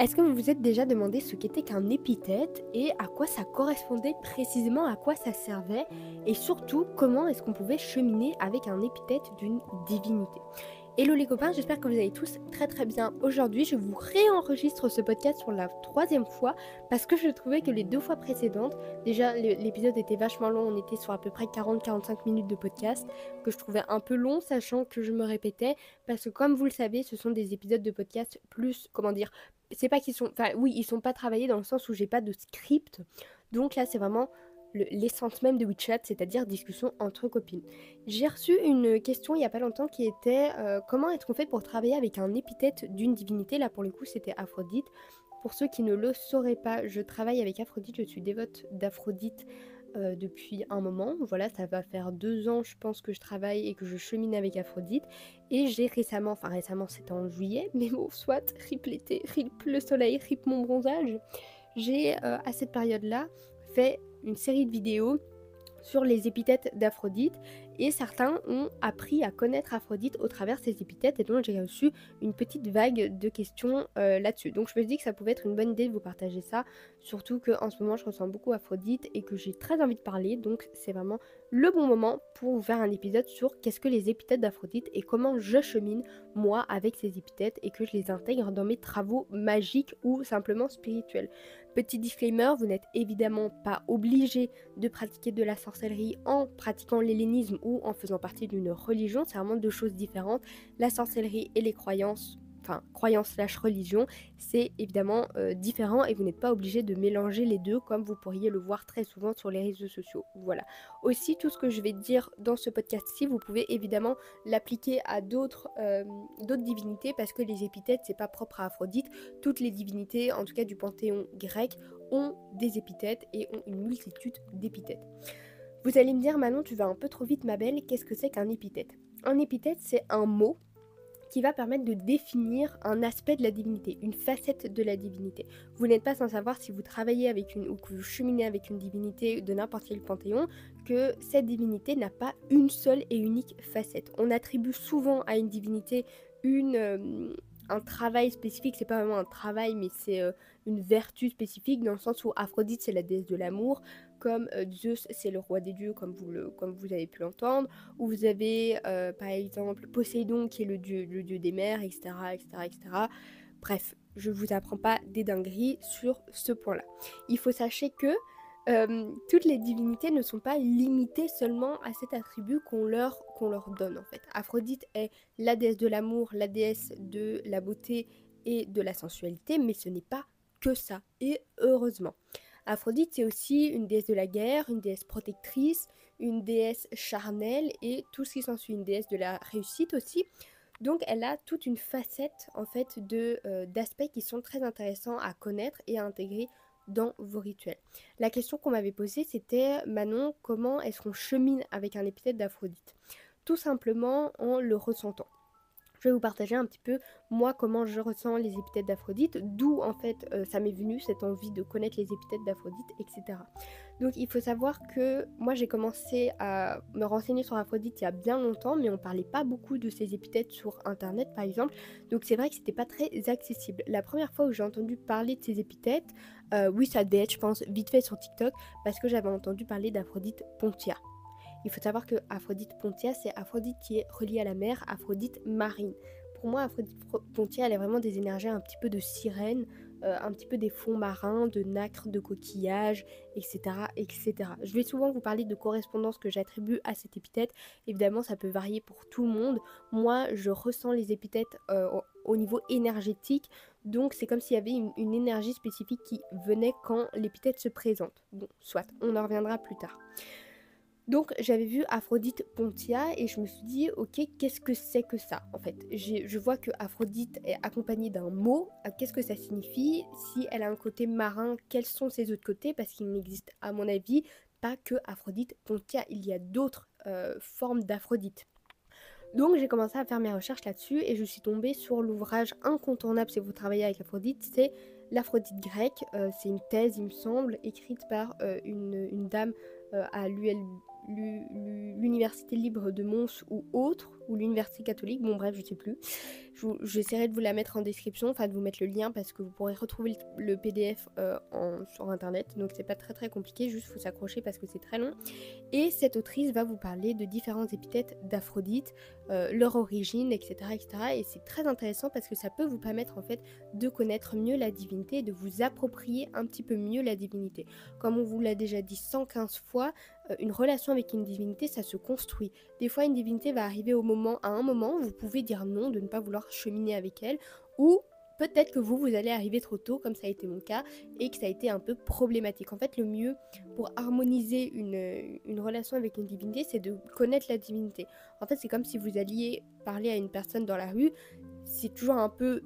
Est-ce que vous vous êtes déjà demandé ce qu'était qu'un épithète et à quoi ça correspondait précisément, à quoi ça servait et surtout comment est-ce qu'on pouvait cheminer avec un épithète d'une divinité? Hello les copains, j'espère que vous allez tous très très bien. Aujourd'hui, je vous réenregistre ce podcast pour la troisième fois parce que je trouvais que les deux fois précédentes, déjà l'épisode était vachement long, on était sur à peu près 40-45 minutes de podcast, que je trouvais un peu long sachant que je me répétais parce que comme vous le savez, ce sont des épisodes de podcast plus, comment dire, c'est pas qu'ils sont, enfin oui, ils sont pas travaillés dans le sens où j'ai pas de script, donc là c'est vraiment l'essence même de WeChat, c'est-à-dire discussion entre copines. J'ai reçu une question il y a pas longtemps qui était comment est-ce qu'on fait pour travailler avec un épithète d'une divinité. Là pour le coup c'était Aphrodite. Pour ceux qui ne le sauraient pas, je travaille avec Aphrodite, je suis dévote d'Aphrodite depuis un moment. Voilà, ça va faire 2 ans je pense que je travaille et que je chemine avec Aphrodite. Et j'ai récemment, enfin récemment c'était en juillet, mais bon soit, rip l'été, rip le soleil, rip mon bronzage, j'ai à cette période-là fait une série de vidéos sur les épithètes d'Aphrodite et certains ont appris à connaître Aphrodite au travers de ces épithètes et donc j'ai reçu une petite vague de questions là-dessus. Donc je me dis que ça pouvait être une bonne idée de vous partager ça, surtout qu'en ce moment je ressens beaucoup Aphrodite et que j'ai très envie de parler, donc c'est vraiment le bon moment pour vous faire un épisode sur qu'est-ce que les épithètes d'Aphrodite et comment je chemine moi avec ces épithètes et que je les intègre dans mes travaux magiques ou simplement spirituels. Petit disclaimer, vous n'êtes évidemment pas obligé de pratiquer de la sorcellerie en pratiquant l'hellénisme ou en faisant partie d'une religion, c'est vraiment deux choses différentes. La sorcellerie et les croyances, enfin croyances slash religion, c'est évidemment différent et vous n'êtes pas obligé de mélanger les deux comme vous pourriez le voir très souvent sur les réseaux sociaux. Voilà. Aussi, tout ce que je vais dire dans ce podcast-ci, vous pouvez évidemment l'appliquer à d'autres divinités parce que les épithètes, c'est pas propre à Aphrodite. Toutes les divinités, en tout cas du panthéon grec, ont des épithètes et ont une multitude d'épithètes. Vous allez me dire, Manon, tu vas un peu trop vite, ma belle, qu'est-ce que c'est qu'un épithète? Un épithète, c'est un mot qui va permettre de définir un aspect de la divinité, une facette de la divinité. Vous n'êtes pas sans savoir si vous travaillez avec une ou que vous cheminez avec une divinité de n'importe quel panthéon que cette divinité n'a pas une seule et unique facette. On attribue souvent à une divinité un travail spécifique, c'est pas vraiment un travail mais c'est une vertu spécifique dans le sens où Aphrodite c'est la déesse de l'amour, comme Zeus c'est le roi des dieux comme vous avez pu l'entendre, où vous avez par exemple Poséidon qui est le dieu des mers, etc., etc., etc. Bref, je vous apprends pas des dingueries sur ce point-là. Il faut sachez que toutes les divinités ne sont pas limitées seulement à cet attribut qu'on leur donne en fait. Aphrodite est la déesse de l'amour, la déesse de la beauté et de la sensualité, mais ce n'est pas que ça, et heureusement. Aphrodite, c'est aussi une déesse de la guerre, une déesse protectrice, une déesse charnelle et tout ce qui s'ensuit, une déesse de la réussite aussi. Donc elle a toute une facette en fait d'aspects qui sont très intéressants à connaître et à intégrer dans vos rituels. La question qu'on m'avait posée c'était Manon, comment est-ce qu'on chemine avec un épithète d'Aphrodite? Tout simplement en le ressentant. Je vais vous partager un petit peu moi comment je ressens les épithètes d'Aphrodite, d'où en fait ça m'est venu cette envie de connaître les épithètes d'Aphrodite, etc. Donc il faut savoir que moi j'ai commencé à me renseigner sur Aphrodite il y a bien longtemps, mais on parlait pas beaucoup de ces épithètes sur internet par exemple, donc c'est vrai que c'était pas très accessible. La première fois où j'ai entendu parler de ces épithètes, oui ça devait être je pense vite fait sur TikTok, parce que j'avais entendu parler d'Aphrodite Pontia. Il faut savoir que Aphrodite Pontia, c'est Aphrodite qui est reliée à la mer, Aphrodite marine. Pour moi, Aphrodite Pontia, elle a vraiment des énergies un petit peu de sirène, un petit peu des fonds marins, de nacre, de coquillages, etc., etc. Je vais souvent vous parler de correspondances que j'attribue à cette épithète. Évidemment, ça peut varier pour tout le monde. Moi, je ressens les épithètes au niveau énergétique, donc c'est comme s'il y avait une énergie spécifique qui venait quand l'épithète se présente. Bon, soit, on en reviendra plus tard. Donc j'avais vu Aphrodite Pontia et je me suis dit ok, qu'est-ce que c'est que ça en fait. Je vois que Aphrodite est accompagnée d'un mot, qu'est-ce que ça signifie? Si elle a un côté marin, quels sont ses autres côtés? Parce qu'il n'existe à mon avis pas que Aphrodite Pontia, il y a d'autres formes d'Aphrodite. Donc j'ai commencé à faire mes recherches là-dessus et je suis tombée sur l'ouvrage incontournable si vous travaillez avec Aphrodite, c'est l'Aphrodite grecque. C'est une thèse il me semble, écrite par une dame à l'Université libre de Mons ou autre, ou l'Université catholique, bon bref, je sais plus. J'essaierai de vous la mettre en description, enfin de vous mettre le lien parce que vous pourrez retrouver le PDF sur internet, donc c'est pas très compliqué, juste faut s'accrocher parce que c'est très long. Et cette autrice va vous parler de différents épithètes d'Aphrodite, leur origine, etc., etc. Et c'est très intéressant parce que ça peut vous permettre en fait de connaître mieux la divinité, de vous approprier un petit peu mieux la divinité. Comme on vous l'a déjà dit 115 fois, une relation avec une divinité, ça se construit. Des fois, une divinité va arriver à un moment, vous pouvez dire non, de ne pas vouloir cheminer avec elle, ou peut-être que vous allez arriver trop tôt, comme ça a été mon cas, et que ça a été un peu problématique. En fait, le mieux pour harmoniser une relation avec une divinité, c'est de connaître la divinité. En fait, c'est comme si vous alliez parler à une personne dans la rue, c'est toujours un peu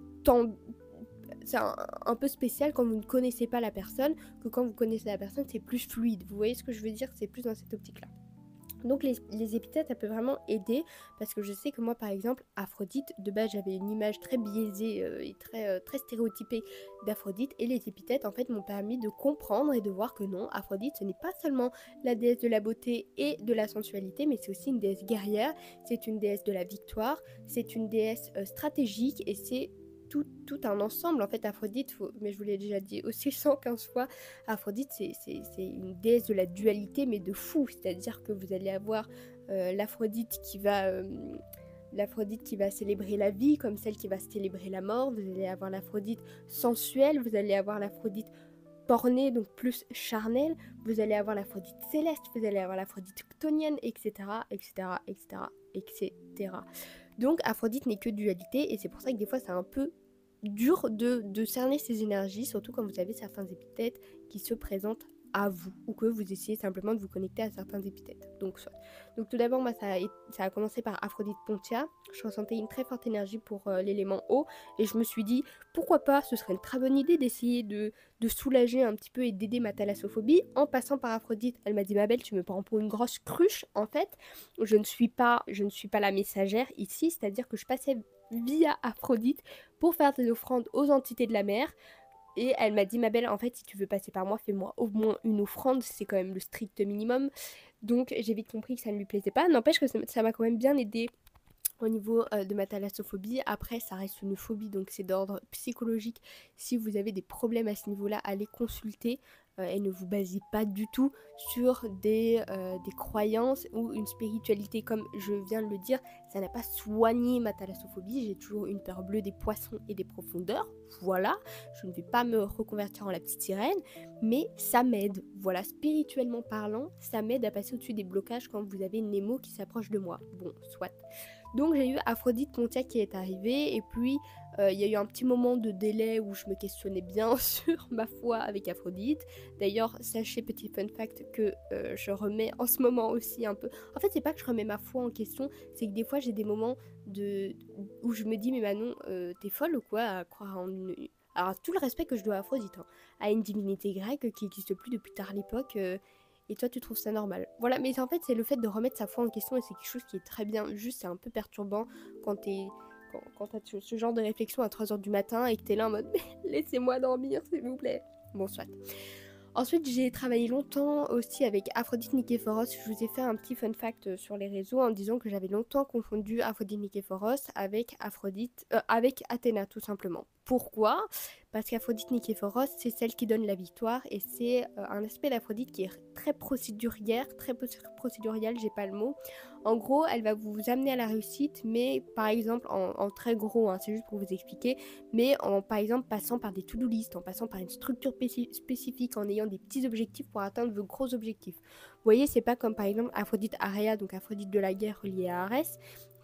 c'est un peu spécial quand vous ne connaissez pas la personne que quand vous connaissez la personne, c'est plus fluide. Vous voyez ce que je veux dire? C'est plus dans cette optique-là. Donc les épithètes, ça peut vraiment aider parce que je sais que moi par exemple, Aphrodite, de base j'avais une image très biaisée et très stéréotypée d'Aphrodite, et les épithètes en fait m'ont permis de comprendre et de voir que non, Aphrodite ce n'est pas seulement la déesse de la beauté et de la sensualité, mais c'est aussi une déesse guerrière, c'est une déesse de la victoire, c'est une déesse stratégique, et c'est tout un ensemble en fait. Aphrodite, mais je vous l'ai déjà dit aussi 115 fois, Aphrodite c'est une déesse de la dualité mais de fou, c'est-à-dire que vous allez avoir l'Aphrodite qui va célébrer la vie comme celle qui va célébrer la mort, vous allez avoir l'Aphrodite sensuelle, vous allez avoir l'Aphrodite bornée, donc plus charnelle, vous allez avoir l'Aphrodite céleste, vous allez avoir l'Aphrodite chthonienne, etc., etc., etc., etc. Donc Aphrodite n'est que dualité, et c'est pour ça que des fois c'est un peu dur de cerner ces énergies, surtout quand vous avez certains épithètes qui se présentent à vous, ou que vous essayez simplement de vous connecter à certains épithètes. Donc tout d'abord, moi ça a commencé par Aphrodite Pontia. Je ressentais une très forte énergie pour l'élément eau, et je me suis dit pourquoi pas, ce serait une très bonne idée d'essayer de soulager un petit peu et d'aider ma thalassophobie en passant par Aphrodite. Elle m'a dit ma belle, tu me prends pour une grosse cruche. En fait, je ne suis pas la messagère ici, c'est-à-dire que je passais via Aphrodite pour faire des offrandes aux entités de la mer. Et elle m'a dit ma belle, en fait si tu veux passer par moi, fais-moi au moins une offrande, c'est quand même le strict minimum. Donc j'ai vite compris que ça ne lui plaisait pas. N'empêche que ça m'a quand même bien aidé au niveau de ma thalassophobie. Après ça reste une phobie, donc c'est d'ordre psychologique. Si vous avez des problèmes à ce niveau là, allez consulter et ne vous basez pas du tout sur des croyances ou une spiritualité. Comme je viens de le dire, ça n'a pas soigné ma thalassophobie, j'ai toujours une peur bleue des poissons et des profondeurs, voilà, je ne vais pas me reconvertir en la petite sirène, mais ça m'aide, voilà, spirituellement parlant, ça m'aide à passer au-dessus des blocages quand vous avez Nemo qui s'approche de moi, bon, soit. Donc j'ai eu Aphrodite Pontia qui est arrivée, et puis il y a eu un petit moment de délai où je me questionnais bien sur ma foi avec Aphrodite. D'ailleurs, sachez, petit fun fact, que je remets en ce moment aussi un peu... En fait, c'est pas que je remets ma foi en question, c'est que des fois j'ai des moments où je me dis mais Manon, t'es folle ou quoi à croire en une... Alors tout le respect que je dois à Aphrodite, hein, à une divinité grecque qui n'existe plus depuis tard l'époque... et toi tu trouves ça normal. Voilà, mais en fait c'est le fait de remettre sa foi en question, et c'est quelque chose qui est très bien. Juste c'est un peu perturbant quand t'as ce genre de réflexion à 3h du matin et que t'es là en mode laissez-moi dormir s'il vous plaît. Bon soit. Ensuite, j'ai travaillé longtemps aussi avec Aphrodite Niképhoros. Je vous ai fait un petit fun fact sur les réseaux en disant que j'avais longtemps confondu Aphrodite Niképhoros avec avec Athéna tout simplement. Pourquoi? Parce qu'Aphrodite Niképhoros, c'est celle qui donne la victoire, et c'est un aspect d'Aphrodite qui est très procédurière, j'ai pas le mot. En gros, elle va vous amener à la réussite, mais par exemple, en très gros, hein, c'est juste pour vous expliquer, mais en par exemple passant par des to-do list, en passant par une structure spécifique, en ayant des petits objectifs pour atteindre vos gros objectifs. Vous voyez, c'est pas comme par exemple Aphrodite Aréa, donc Aphrodite de la guerre reliée à Arès,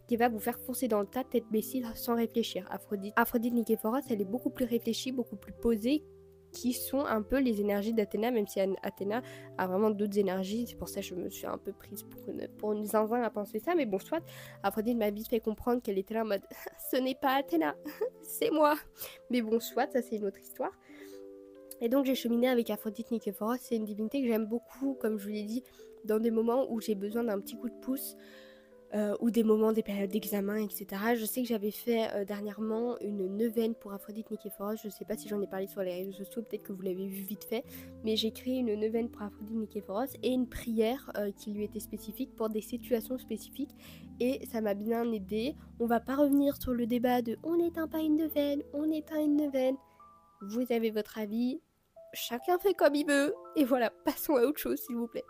qui va vous faire foncer dans le tas tête baissée sans réfléchir. Aphrodite Niképhoros, elle est beaucoup plus réfléchie, beaucoup plus posée, qui sont un peu les énergies d'Athéna, même si Athéna a vraiment d'autres énergies. C'est pour ça que je me suis un peu prise pour une zinzin à penser ça, mais bon, soit. Aphrodite m'a vite fait comprendre qu'elle était là en mode ce n'est pas Athéna, c'est moi. Mais bon, soit, ça c'est une autre histoire. Et donc j'ai cheminé avec Aphrodite Niképhoros. C'est une divinité que j'aime beaucoup, comme je vous l'ai dit, dans des moments où j'ai besoin d'un petit coup de pouce. ou des moments, des périodes d'examen, etc. Je sais que j'avais fait dernièrement une neuvaine pour Aphrodite Niképhoros. Je sais pas si j'en ai parlé sur les réseaux sociaux, peut-être que vous l'avez vu vite fait, mais j'ai créé une neuvaine pour Aphrodite Niképhoros et une prière qui lui était spécifique pour des situations spécifiques, et ça m'a bien aidé. On va pas revenir sur le débat de on n'éteint pas une neuvaine, on éteint une neuvaine. Vous avez votre avis, chacun fait comme il veut, et voilà, passons à autre chose s'il vous plaît.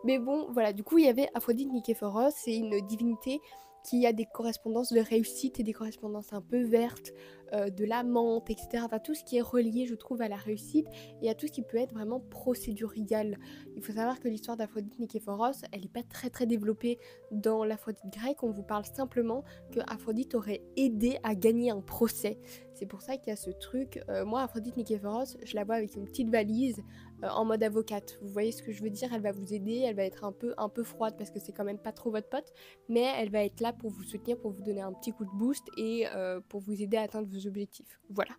Mais bon, voilà, du coup, il y avait Aphrodite Niképhoros, c'est une divinité qui a des correspondances de réussite et des correspondances un peu vertes, de la menthe, etc. Enfin, tout ce qui est relié, je trouve, à la réussite et à tout ce qui peut être vraiment procédurial. Il faut savoir que l'histoire d'Aphrodite Niképhoros, elle n'est pas très très développée dans l'Aphrodite grecque. On vous parle simplement que Aphrodite aurait aidé à gagner un procès. C'est pour ça qu'il y a ce truc. Moi, Aphrodite Niképhoros, je la vois avec une petite valise en mode avocate. Vous voyez ce que je veux dire? Elle va vous aider, elle va être un peu froide parce que c'est quand même pas trop votre pote, mais elle va être là pour vous soutenir, pour vous donner un petit coup de boost et pour vous aider à atteindre vos objectifs. Voilà.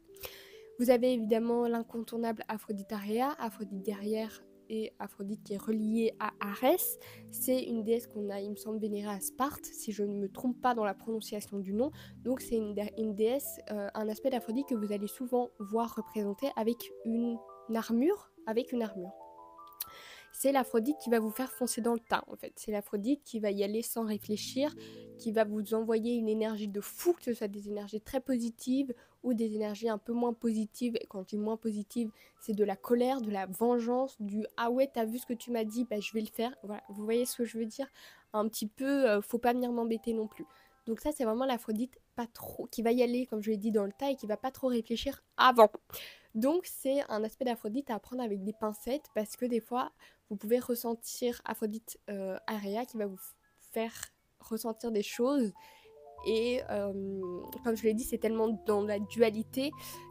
Vous avez évidemment l'incontournable Aphrodite Aréa, Aphrodite guerrière et Aphrodite qui est reliée à Arès. C'est une déesse qu'on a, il me semble, vénérée à Sparte, si je ne me trompe pas dans la prononciation du nom. Donc c'est une déesse, un aspect d'Aphrodite que vous allez souvent voir représenté avec une armure. C'est l'Aphrodite qui va vous faire foncer dans le tas, en fait. C'est l'Aphrodite qui va y aller sans réfléchir, qui va vous envoyer une énergie de fou, que ce soit des énergies très positives ou des énergies un peu moins positives. Et quand je dis moins positives, c'est de la colère, de la vengeance, du « ah ouais, t'as vu ce que tu m'as dit, bah je vais le faire ». Voilà, vous voyez ce que je veux dire? Un petit peu, faut pas venir m'embêter non plus. Donc ça, c'est vraiment l'Aphrodite pas trop, qui va y aller, comme je l'ai dit, dans le tas et qui va pas trop réfléchir avant. Donc c'est un aspect d'Aphrodite à prendre avec des pincettes parce que des fois, vous pouvez ressentir Aphrodite Aréa qui va vous faire ressentir des choses. Et comme je l'ai dit, c'est tellement dans la dualité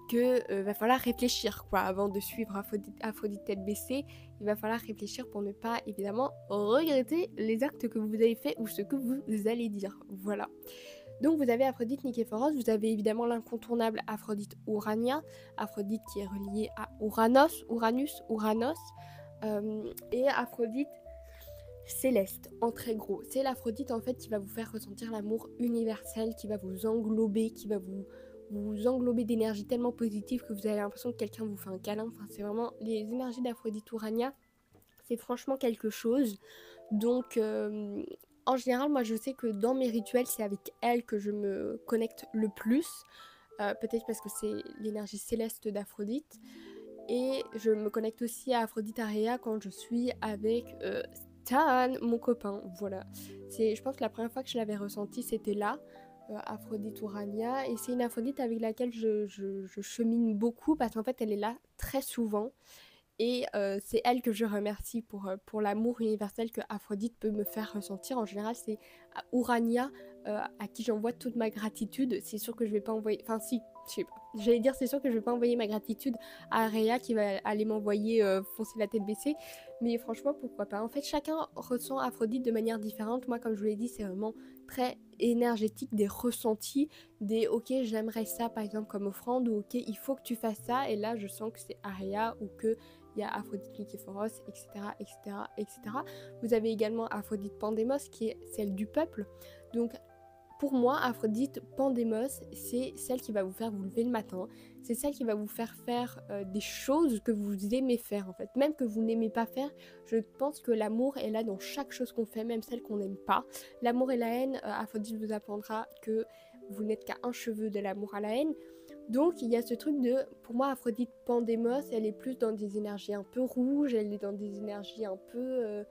que va falloir réfléchir quoi. Avant de suivre Aphrodite tête baissée, il va falloir réfléchir pour ne pas évidemment regretter les actes que vous avez faits ou ce que vous allez dire. Voilà. Donc vous avez Aphrodite Niképhoros, vous avez évidemment l'incontournable Aphrodite Urania, Aphrodite qui est reliée à Uranus, et Aphrodite Céleste, en très gros. C'est l'Aphrodite en fait qui va vous faire ressentir l'amour universel, qui va vous englober, qui va vous englober d'énergie tellement positive que vous avez l'impression que quelqu'un vous fait un câlin. Enfin, c'est vraiment les énergies d'Aphrodite Urania, c'est franchement quelque chose. Donc en général, moi je sais que dans mes rituels, c'est avec elle que je me connecte le plus. Peut-être parce que c'est l'énergie céleste d'Aphrodite. Et je me connecte aussi à Aphrodite Aréa quand je suis avec Stan, mon copain. Voilà. Je pense que la première fois que je l'avais ressenti, c'était là, Aphrodite Urania. Et c'est une Aphrodite avec laquelle je chemine beaucoup parce qu'en fait, elle est là très souvent. Et c'est elle que je remercie pour l'amour universel que Aphrodite peut me faire ressentir. En général, c'est à Urania à qui j'envoie toute ma gratitude. C'est sûr que je vais pas envoyer... Enfin si, je sais pas. J'allais dire c'est sûr que je vais pas envoyer ma gratitude à Aréa qui va aller m'envoyer foncer la tête baissée. Mais franchement, pourquoi pas. En fait, chacun ressent Aphrodite de manière différente. Moi, comme je vous l'ai dit, c'est vraiment très énergétique, des ressentis, des ok, j'aimerais ça par exemple comme offrande, ou ok, il faut que tu fasses ça. Et là, je sens que c'est Aréa ou que il y a Aphrodite Niképhoros, etc., etc., etc. Vous avez également Aphrodite Pandémos, qui est celle du peuple. Donc, pour moi, Aphrodite Pandémos, c'est celle qui va vous faire vous lever le matin. C'est celle qui va vous faire faire des choses que vous aimez faire, en fait. Même que vous n'aimez pas faire, je pense que l'amour est là dans chaque chose qu'on fait, même celle qu'on n'aime pas. L'amour et la haine, Aphrodite vous apprendra que vous n'êtes qu'à un cheveu de l'amour à la haine. Donc il y a ce truc de, pour moi, Aphrodite Pandémos, elle est plus dans des énergies un peu rouges, elle est dans des énergies un peu...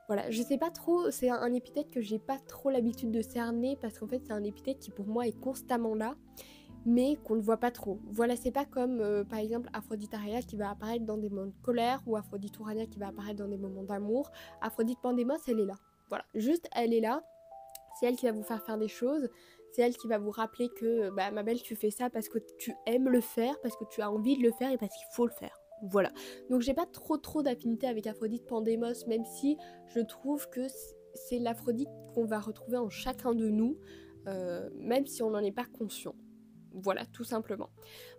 Voilà, je sais pas trop, c'est un épithète que j'ai pas trop l'habitude de cerner, parce qu'en fait c'est un épithète qui pour moi est constamment là, mais qu'on ne voit pas trop. Voilà, c'est pas comme par exemple Aphrodite Aréa qui va apparaître dans des moments de colère, ou Aphrodite Urania qui va apparaître dans des moments d'amour. Aphrodite Pandémos, elle est là. Voilà, juste elle est là. C'est elle qui va vous faire des choses. C'est elle qui va vous rappeler que, bah, ma belle, tu fais ça parce que tu aimes le faire, parce que tu as envie de le faire et parce qu'il faut le faire. Voilà. Donc j'ai pas trop d'affinité avec Aphrodite Pandémos, même si je trouve que c'est l'Aphrodite qu'on va retrouver en chacun de nous, même si on n'en est pas conscient. Voilà, tout simplement.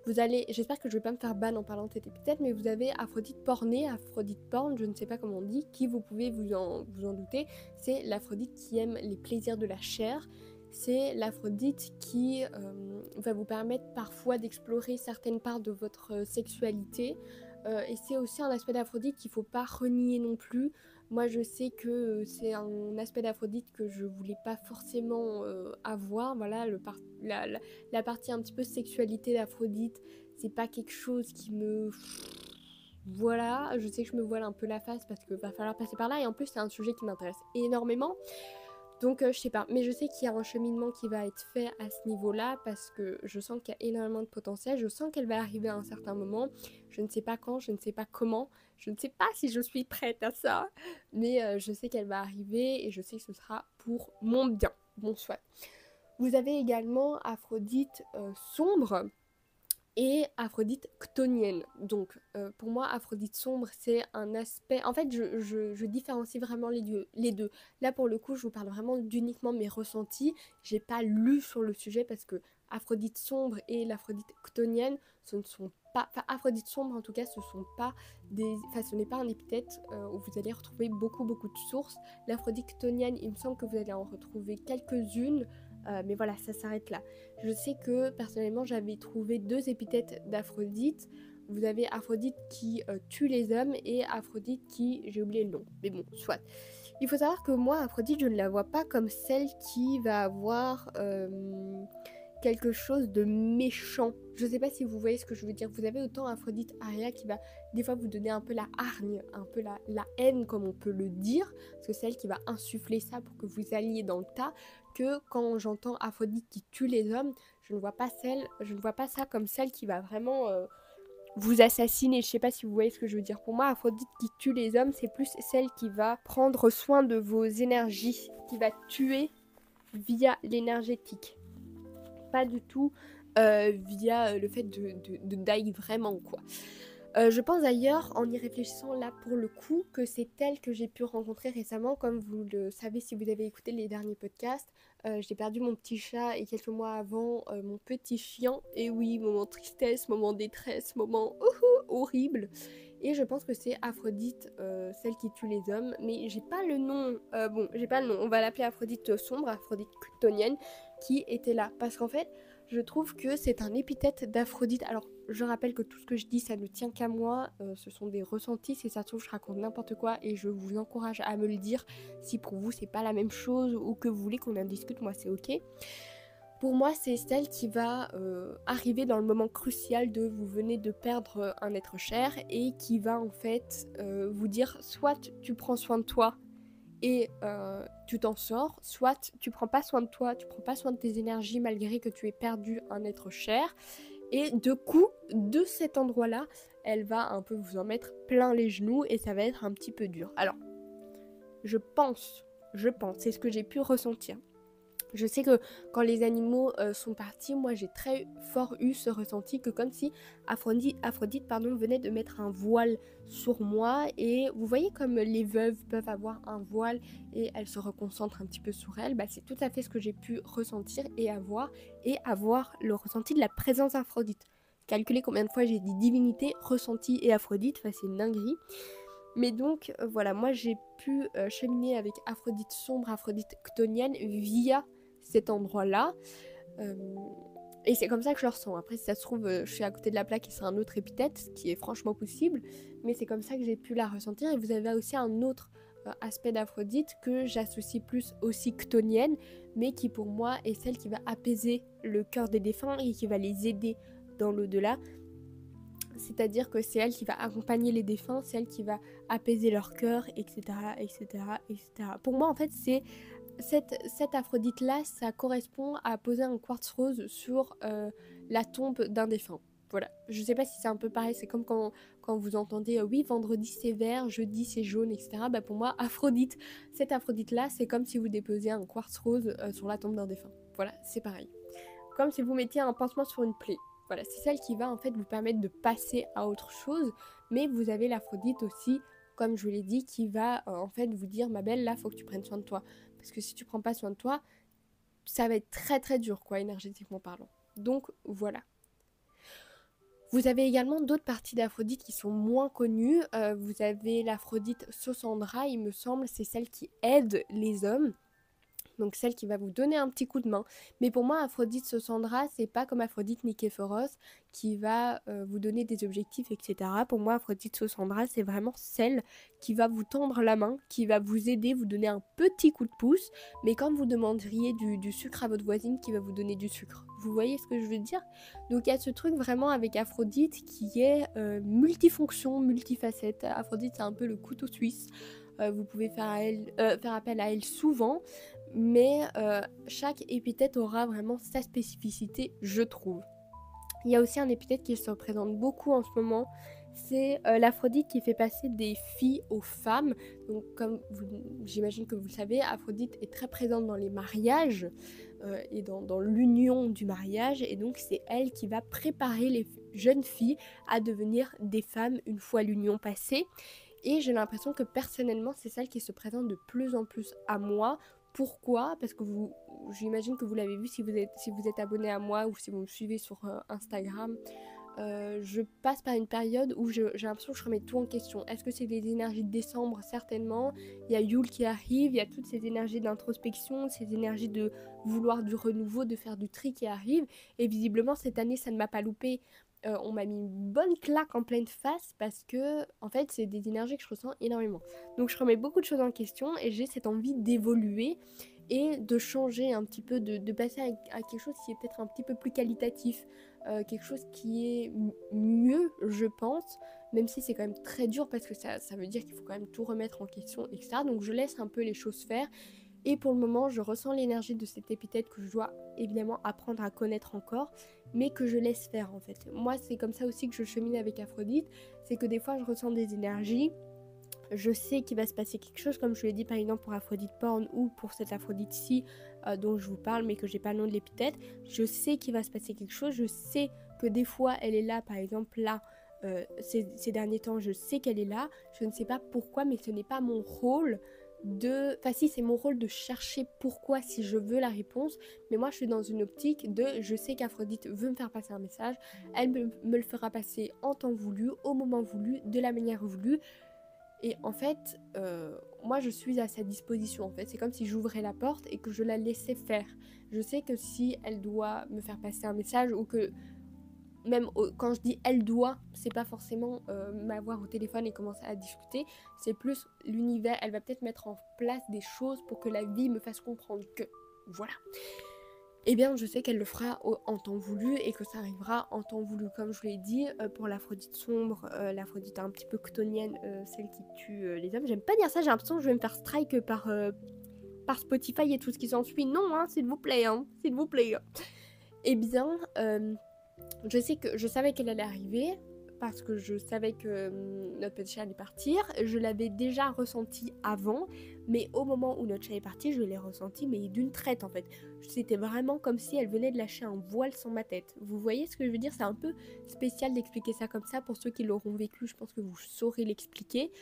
J'espère que je vais pas me faire ban en parlant de cette épithète, mais vous avez Aphrodite pornée, Aphrodite porn, je ne sais pas comment on dit, qui vous pouvez vous en douter, c'est l'Aphrodite qui aime les plaisirs de la chair. C'est l'Aphrodite qui va vous permettre parfois d'explorer certaines parts de votre sexualité. Et c'est aussi un aspect d'Aphrodite qu'il ne faut pas renier non plus. Moi, je sais que c'est un aspect d'Aphrodite que je voulais pas forcément avoir. Voilà, la partie un petit peu sexualité d'Aphrodite, c'est pas quelque chose qui me... Voilà, je sais que je me voile un peu la face parce qu'il va falloir passer par là. Et en plus, c'est un sujet qui m'intéresse énormément. Donc je sais pas, mais je sais qu'il y a un cheminement qui va être fait à ce niveau-là parce que je sens qu'il y a énormément de potentiel, je sens qu'elle va arriver à un certain moment, je ne sais pas quand, je ne sais pas comment, je ne sais pas si je suis prête à ça, mais je sais qu'elle va arriver et je sais que ce sera pour mon bien, bon soit. Vous avez également Aphrodite sombre et Aphrodite chtonienne. Donc pour moi, Aphrodite sombre, c'est un aspect... En fait, je différencie vraiment les deux. Là, pour le coup, je vous parle vraiment d'uniquement mes ressentis. J'ai pas lu sur le sujet parce que Aphrodite sombre et l'Aphrodite chtonienne, ce ne sont pas... Enfin, Aphrodite sombre, en tout cas, ce sont pas des... Enfin, ce n'est pas un épithète où vous allez retrouver beaucoup de sources. L'Aphrodite chtonienne, il me semble que vous allez en retrouver quelques-unes. Mais voilà, ça s'arrête là. Je sais que personnellement j'avais trouvé 2 épithètes d'Aphrodite. Vous avez Aphrodite qui tue les hommes et Aphrodite qui... j'ai oublié le nom, mais bon, soit. Il faut savoir que moi, Aphrodite, je ne la vois pas comme celle qui va avoir quelque chose de méchant. Je sais pas si vous voyez ce que je veux dire. Vous avez autant Aphrodite Aria qui va des fois vous donner un peu la hargne, un peu la haine comme on peut le dire, parce que c'est elle qui va insuffler ça pour que vous alliez dans le tas, que quand j'entends Aphrodite qui tue les hommes, je ne vois pas ça comme celle qui va vraiment vous assassiner. Je sais pas si vous voyez ce que je veux dire. Pour moi, Aphrodite qui tue les hommes, c'est plus celle qui va prendre soin de vos énergies, qui va tuer via l'énergétique. Pas du tout via le fait de die vraiment, quoi. Je pense d'ailleurs, en y réfléchissant là pour le coup, que c'est elle que j'ai pu rencontrer récemment. Comme vous le savez si vous avez écouté les derniers podcasts, j'ai perdu mon petit chat et quelques mois avant mon petit chien. Et oui, moment tristesse, moment détresse, moment horrible. Et je pense que c'est Aphrodite, celle qui tue les hommes. Mais j'ai pas le nom. J'ai pas le nom. On va l'appeler Aphrodite sombre, Aphrodite chtonienne, qui était là. Parce qu'en fait, je trouve que c'est un épithète d'Aphrodite. Alors, je rappelle que tout ce que je dis, ça ne tient qu'à moi. Ce sont des ressentis. Si ça se trouve, je raconte n'importe quoi et je vous encourage à me le dire. Si pour vous, c'est pas la même chose ou que vous voulez qu'on en discute, moi, c'est ok. Pour moi, c'est celle qui va arriver dans le moment crucial de vous venez de perdre un être cher et qui va en fait vous dire soit tu prends soin de toi et tu t'en sors, soit tu prends pas soin de toi, tu prends pas soin de tes énergies malgré que tu aies perdu un être cher. Et de coup, de cet endroit-là, elle va un peu vous en mettre plein les genoux et ça va être un petit peu dur. Alors, je pense, c'est ce que j'ai pu ressentir. Je sais que quand les animaux sont partis, moi j'ai très fort eu ce ressenti que comme si Aphrodite venait de mettre un voile sur moi. Et vous voyez comme les veuves peuvent avoir un voile et elles se reconcentrent un petit peu sur elles, c'est tout à fait ce que j'ai pu ressentir et avoir le ressenti de la présence d'Aphrodite. Calculez combien de fois j'ai dit divinité, ressenti et Aphrodite, c'est une dinguerie. Mais donc voilà, moi j'ai pu cheminer avec Aphrodite sombre, Aphrodite chtonienne via cet endroit-là. Et c'est comme ça que je le ressens. Après, si ça se trouve, je suis à côté de la plaque et c'est un autre épithète, ce qui est franchement possible. Mais c'est comme ça que j'ai pu la ressentir. Et vous avez aussi un autre aspect d'Aphrodite que j'associe plus aussi chtonienne, mais qui pour moi est celle qui va apaiser le cœur des défunts et qui va les aider dans l'au-delà. C'est-à-dire que c'est elle qui va accompagner les défunts, c'est elle qui va apaiser leur cœur, etc., etc., etc. Pour moi, en fait, c'est cette Aphrodite-là, ça correspond à poser un quartz rose sur la tombe d'un défunt. Voilà. Je sais pas si c'est un peu pareil, c'est comme quand vous entendez oui, vendredi c'est vert, jeudi c'est jaune, etc. Pour moi, cette Aphrodite-là, c'est comme si vous déposiez un quartz rose sur la tombe d'un défunt. Voilà, c'est pareil. Comme si vous mettiez un pansement sur une plaie. Voilà, c'est celle qui va en fait vous permettre de passer à autre chose, mais vous avez l'Aphrodite aussi, comme je vous l'ai dit, qui va en fait vous dire ma belle, là faut que tu prennes soin de toi. Parce que si tu prends pas soin de toi, ça va être très très dur, quoi, énergétiquement parlant. Donc voilà. Vous avez également d'autres parties d'Aphrodite qui sont moins connues. Vous avez l'Aphrodite Sausandra, il me semble, c'est celle qui aide les hommes. Donc celle qui va vous donner un petit coup de main. Mais pour moi, Aphrodite Sausandra, c'est pas comme Aphrodite Niképhoros qui va vous donner des objectifs, etc. Pour moi, Aphrodite Sausandra, c'est vraiment celle qui va vous tendre la main, qui va vous aider, vous donner un petit coup de pouce, mais quand vous demanderiez du sucre à votre voisine, qui va vous donner du sucre. Vous voyez ce que je veux dire? Donc il y a ce truc vraiment avec Aphrodite qui est multifonction, multifacette. Aphrodite, c'est un peu le couteau suisse. Vous pouvez faire appel à elle souvent, mais chaque épithète aura vraiment sa spécificité, je trouve. Il y a aussi un épithète qui se représente beaucoup en ce moment, c'est l'Aphrodite qui fait passer des filles aux femmes. Donc comme j'imagine que vous le savez, Aphrodite est très présente dans les mariages et dans l'union du mariage, et donc c'est elle qui va préparer les jeunes filles à devenir des femmes une fois l'union passée. Et j'ai l'impression que personnellement, c'est celle qui se présente de plus en plus à moi. Pourquoi? Parce que j'imagine que vous l'avez vu si vous êtes abonné à moi ou si vous me suivez sur Instagram. Je passe par une période où j'ai l'impression que je remets tout en question. Est-ce que c'est les énergies de décembre? Certainement. Il y a Yule qui arrive, il y a toutes ces énergies d'introspection, ces énergies de vouloir du renouveau, de faire du tri qui arrivent. Et visiblement, cette année, ça ne m'a pas loupé. On m'a mis une bonne claque en pleine face parce que, en fait, c'est des énergies que je ressens énormément. Donc, je remets beaucoup de choses en question et j'ai cette envie d'évoluer et de changer un petit peu, de passer à quelque chose qui est peut-être un petit peu plus qualitatif, quelque chose qui est mieux, je pense, même si c'est quand même très dur parce que ça veut dire qu'il faut quand même tout remettre en question, etc. Donc, je laisse un peu les choses faire. Et pour le moment, je ressens l'énergie de cette épithète que je dois évidemment apprendre à connaître encore, mais que je laisse faire en fait. Moi, c'est comme ça aussi que je chemine avec Aphrodite, c'est que des fois, je ressens des énergies, je sais qu'il va se passer quelque chose, comme je l'ai dit par exemple pour Aphrodite Porn ou pour cette Aphrodite-ci dont je vous parle, mais que j'ai pas le nom de l'épithète. Je sais qu'il va se passer quelque chose, je sais que des fois, elle est là, par exemple là, ces derniers temps, je sais qu'elle est là, je ne sais pas pourquoi, mais ce n'est pas mon rôle enfin si, c'est mon rôle de chercher pourquoi si je veux la réponse, mais moi je suis dans une optique de je sais qu'Aphrodite veut me faire passer un message, elle me le fera passer en temps voulu, au moment voulu, de la manière voulue, et en fait moi je suis à sa disposition en fait, c'est comme si j'ouvrais la porte et que je la laissais faire. Je sais que si elle doit me faire passer un message, ou que même quand je dis elle doit, c'est pas forcément m'avoir au téléphone et commencer à discuter, c'est plus l'univers, elle va peut-être mettre en place des choses pour que la vie me fasse comprendre que, voilà. Eh bien, je sais qu'elle le fera en temps voulu et que ça arrivera en temps voulu. Comme je vous l'ai dit, pour l'Aphrodite sombre, l'Aphrodite un petit peu ctonienne, celle qui tue les hommes. J'aime pas dire ça, j'ai l'impression que je vais me faire strike par Spotify et tout ce qui s'ensuit. Non, hein, s'il vous plaît, hein, s'il vous plaît. Eh bien, je savais qu'elle allait arriver parce que je savais que notre petit chat allait partir. Je l'avais déjà ressenti avant, mais au moment où notre chat est parti, je l'ai ressenti mais d'une traite en fait. C'était vraiment comme si elle venait de lâcher un voile sur ma tête. Vous voyez ce que je veux dire? C'est un peu spécial d'expliquer ça comme ça. Pour ceux qui l'auront vécu, je pense que vous saurez l'expliquer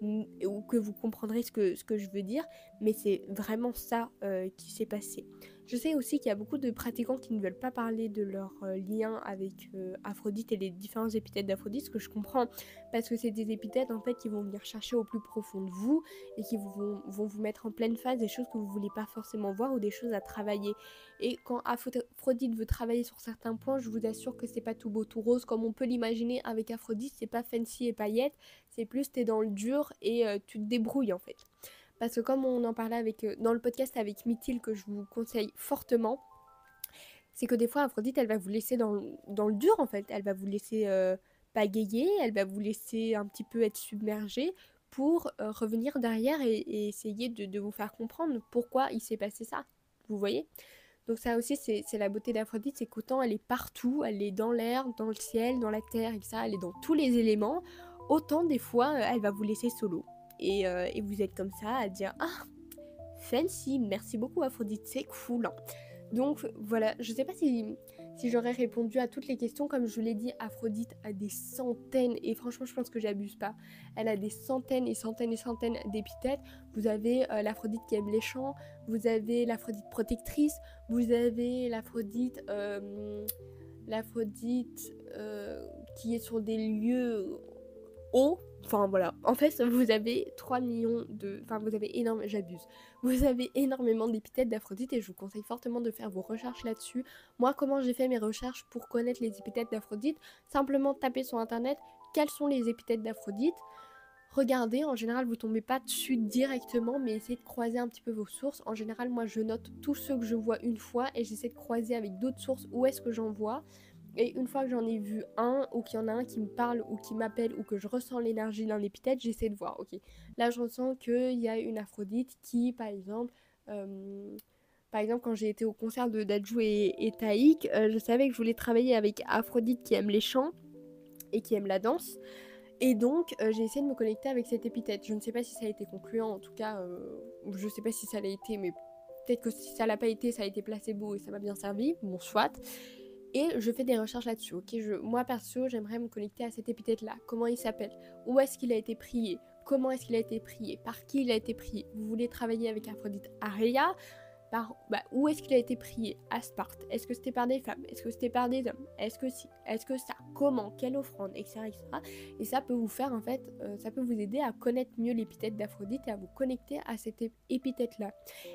ou que vous comprendrez ce que je veux dire, mais c'est vraiment ça qui s'est passé. Je sais aussi qu'il y a beaucoup de pratiquants qui ne veulent pas parler de leur lien avec Aphrodite et les différents épithètes d'Aphrodite, ce que je comprends, parce que c'est des épithètes en fait qui vont venir chercher au plus profond de vous et qui vont vous mettre en pleine phase des choses que vous ne voulez pas forcément voir ou des choses à travailler. Et quand Aphrodite veut travailler sur certains points, je vous assure que c'est pas tout beau tout rose comme on peut l'imaginer avec Aphrodite, c'est pas fancy et paillettes, c'est plus t'es dans le dur et tu te débrouilles en fait. Parce que comme on en parlait dans le podcast avec Mithil, que je vous conseille fortement, c'est que des fois Aphrodite elle va vous laisser dans le dur en fait, elle va vous laisser pagayer, elle va vous laisser un petit peu être submergé pour revenir derrière et essayer de vous faire comprendre pourquoi il s'est passé ça, vous voyez. Donc ça aussi c'est la beauté d'Aphrodite, c'est qu'autant elle est partout, elle est dans l'air, dans le ciel, dans la terre et ça, elle est dans tous les éléments, autant des fois elle va vous laisser solo. Et vous êtes comme ça à dire ah fancy, merci beaucoup Aphrodite, c'est cool. Donc voilà, je sais pas si si j'aurais répondu à toutes les questions. Comme je vous l'ai dit, Aphrodite a des centaines, et franchement je pense que j'abuse pas, elle a des centaines et centaines et centaines d'épithètes. Vous avez l'Aphrodite qui aime les champs, vous avez l'Aphrodite protectrice, vous avez l'Aphrodite qui est sur des lieux hauts. Enfin voilà, en fait vous avez 3 millions de... Enfin vous avez énormément... J'abuse. Vous avez énormément d'épithètes d'Aphrodite et je vous conseille fortement de faire vos recherches là-dessus. Moi, comment j'ai fait mes recherches pour connaître les épithètes d'Aphrodite? Simplement taper sur internet quelles sont les épithètes d'Aphrodite. Regardez, en général vous tombez pas dessus directement, mais essayez de croiser un petit peu vos sources. En général moi je note tous ceux que je vois une fois et j'essaie de croiser avec d'autres sources où est-ce que j'en vois. Et une fois que j'en ai vu un, ou qu'il y en a un qui me parle ou qui m'appelle, ou que je ressens l'énergie d'un épithète, j'essaie de voir, ok, là je ressens qu'il y a une Aphrodite qui, par exemple, quand j'ai été au concert de Dadju et Taïk, je savais que je voulais travailler avec Aphrodite qui aime les chants et qui aime la danse. Et donc, j'ai essayé de me connecter avec cette épithète. Je ne sais pas si ça a été concluant, en tout cas, je ne sais pas si ça l'a été, mais peut-être que si ça l'a pas été, ça a été placebo et ça m'a bien servi, bon, soit. Et je fais des recherches là-dessus, ok. Moi, perso, j'aimerais me connecter à cette épithète-là. Comment il s'appelle? Où est-ce qu'il a été prié? Comment est-ce qu'il a été prié? Par qui il a été prié? Vous voulez travailler avec Aphrodite Aria? Où est-ce qu'il a été prié? À Sparte. Est-ce que c'était par des femmes? Est-ce que c'était par des hommes? Est-ce que si? Est-ce que ça? Comment? Quelle offrande? Etc. etc. Et ça peut vous faire, en fait, ça peut vous aider à connaître mieux l'épithète d'Aphrodite et à vous connecter à cette épithète-là.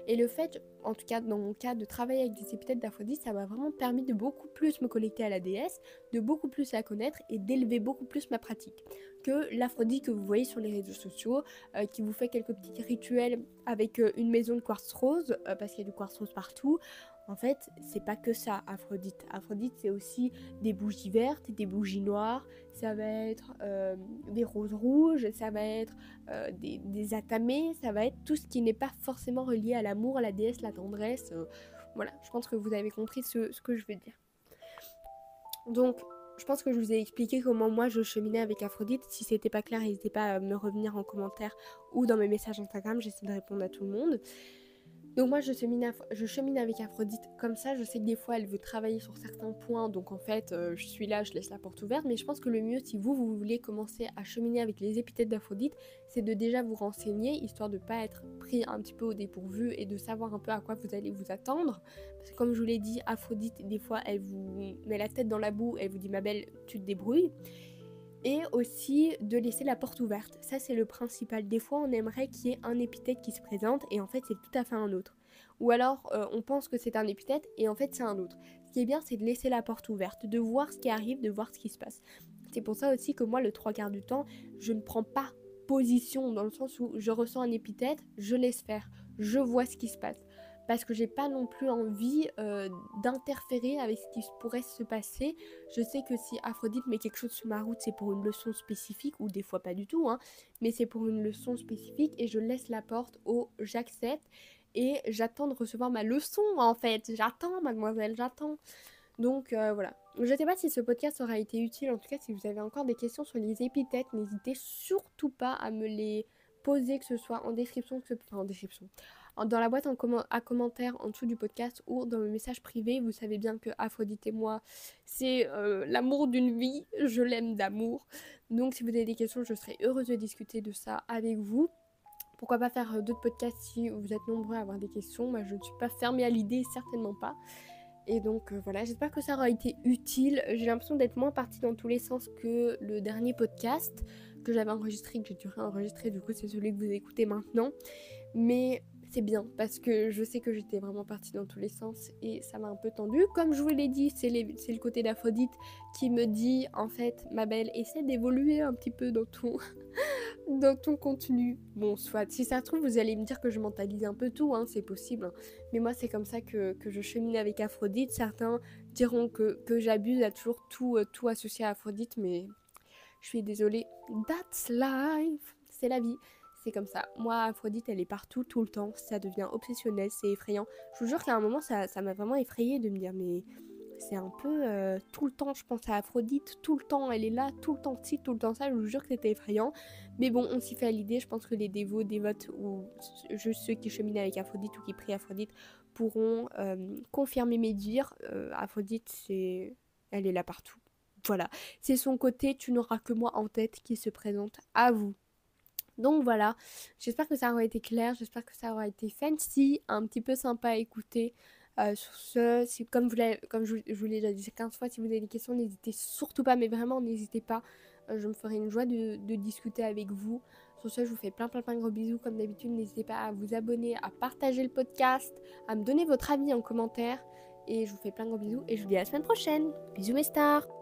Et le fait, en tout cas dans mon cas, de travailler avec des épithètes d'Aphrodite, ça m'a vraiment permis de beaucoup plus me connecter à la déesse, de beaucoup plus la connaître et d'élever beaucoup plus ma pratique que l'Aphrodite que vous voyez sur les réseaux sociaux, qui vous fait quelques petits rituels avec une maison de quartz rose, parce qu'il y a du quartz rose partout. En fait, c'est pas que ça, Aphrodite. Aphrodite, c'est aussi des bougies vertes, des bougies noires, ça va être des roses rouges, ça va être des atamés, ça va être tout ce qui n'est pas forcément relié à l'amour, à la déesse, la tendresse. Voilà, je pense que vous avez compris ce que je veux dire. Donc, je pense que je vous ai expliqué comment moi je cheminais avec Aphrodite. Si c'était pas clair, n'hésitez pas à me revenir en commentaire ou dans mes messages Instagram, j'essaie de répondre à tout le monde. Donc moi je chemine avec Aphrodite comme ça. Je sais que des fois elle veut travailler sur certains points, donc en fait je suis là, je laisse la porte ouverte. Mais je pense que le mieux, si vous voulez commencer à cheminer avec les épithètes d'Aphrodite, c'est de déjà vous renseigner, histoire de ne pas être pris un petit peu au dépourvu et de savoir un peu à quoi vous allez vous attendre. Parce que comme je vous l'ai dit, Aphrodite, des fois elle vous met la tête dans la boue, elle vous dit ma belle, tu te débrouilles. Et aussi de laisser la porte ouverte. Ça c'est le principal. Des fois on aimerait qu'il y ait un épithète qui se présente et en fait c'est tout à fait un autre. Ou alors on pense que c'est un épithète et en fait c'est un autre. Ce qui est bien, c'est de laisser la porte ouverte, de voir ce qui arrive, de voir ce qui se passe. C'est pour ça aussi que moi le 3/4 du temps, je ne prends pas position, dans le sens où je ressens un épithète, je laisse faire, je vois ce qui se passe. Parce que j'ai pas non plus envie d'interférer avec ce qui pourrait se passer. Je sais que si Aphrodite met quelque chose sur ma route, c'est pour une leçon spécifique, ou des fois pas du tout, hein, mais c'est pour une leçon spécifique, et je laisse la porte au j'accepte, et j'attends de recevoir ma leçon en fait. J'attends, mademoiselle, j'attends. Donc voilà. Je ne sais pas si ce podcast aura été utile. En tout cas, si vous avez encore des questions sur les épithètes, n'hésitez surtout pas à me les poser, que ce soit en description, dans la boîte à commentaires en dessous du podcast ou dans mes messages privés. Vous savez bien que Aphrodite et moi, c'est l'amour d'une vie. Je l'aime d'amour. Donc si vous avez des questions, je serai heureuse de discuter de ça avec vous. Pourquoi pas faire d'autres podcasts si vous êtes nombreux à avoir des questions. Moi, je ne suis pas fermée à l'idée, certainement pas. Et donc voilà, j'espère que ça aura été utile. J'ai l'impression d'être moins partie dans tous les sens que le dernier podcast que j'avais enregistré, que j'ai dû réenregistrer. Du coup, c'est celui que vous écoutez maintenant. Mais c'est bien parce que je sais que j'étais vraiment partie dans tous les sens et ça m'a un peu tendue. Comme je vous l'ai dit, c'est le côté d'Aphrodite qui me dit en fait, ma belle, essaie d'évoluer un petit peu dans ton contenu. Bon, soit, si ça se trouve, vous allez me dire que je mentalise un peu tout, hein, c'est possible. Hein. Mais moi, c'est comme ça que je chemine avec Aphrodite. Certains diront que j'abuse à toujours tout associer à Aphrodite, mais je suis désolée. That's life. C'est la vie. C'est comme ça. Moi, Aphrodite, elle est partout, tout le temps. Ça devient obsessionnel, c'est effrayant. Je vous jure qu'à un moment, ça m'a vraiment effrayée de me dire, mais c'est un peu tout le temps, je pense à Aphrodite, tout le temps, elle est là, tout le temps ci, tout le temps ça. Je vous jure que c'était effrayant. Mais bon, on s'y fait à l'idée. Je pense que les dévotes ou juste ceux qui cheminent avec Aphrodite ou qui prient Aphrodite pourront confirmer mes dires. Aphrodite, elle est là partout. Voilà, c'est son côté tu n'auras que moi en tête qui se présente à vous. Donc voilà, j'espère que ça aura été clair, j'espère que ça aura été fancy, un petit peu sympa à écouter. Sur ce, comme je vous l'ai déjà dit 15 fois, si vous avez des questions, n'hésitez surtout pas, mais vraiment n'hésitez pas. Je me ferai une joie de discuter avec vous. Sur ce, je vous fais plein de gros bisous. Comme d'habitude, n'hésitez pas à vous abonner, à partager le podcast, à me donner votre avis en commentaire. Et je vous fais plein de gros bisous et je vous dis à la semaine prochaine. Bisous mes stars!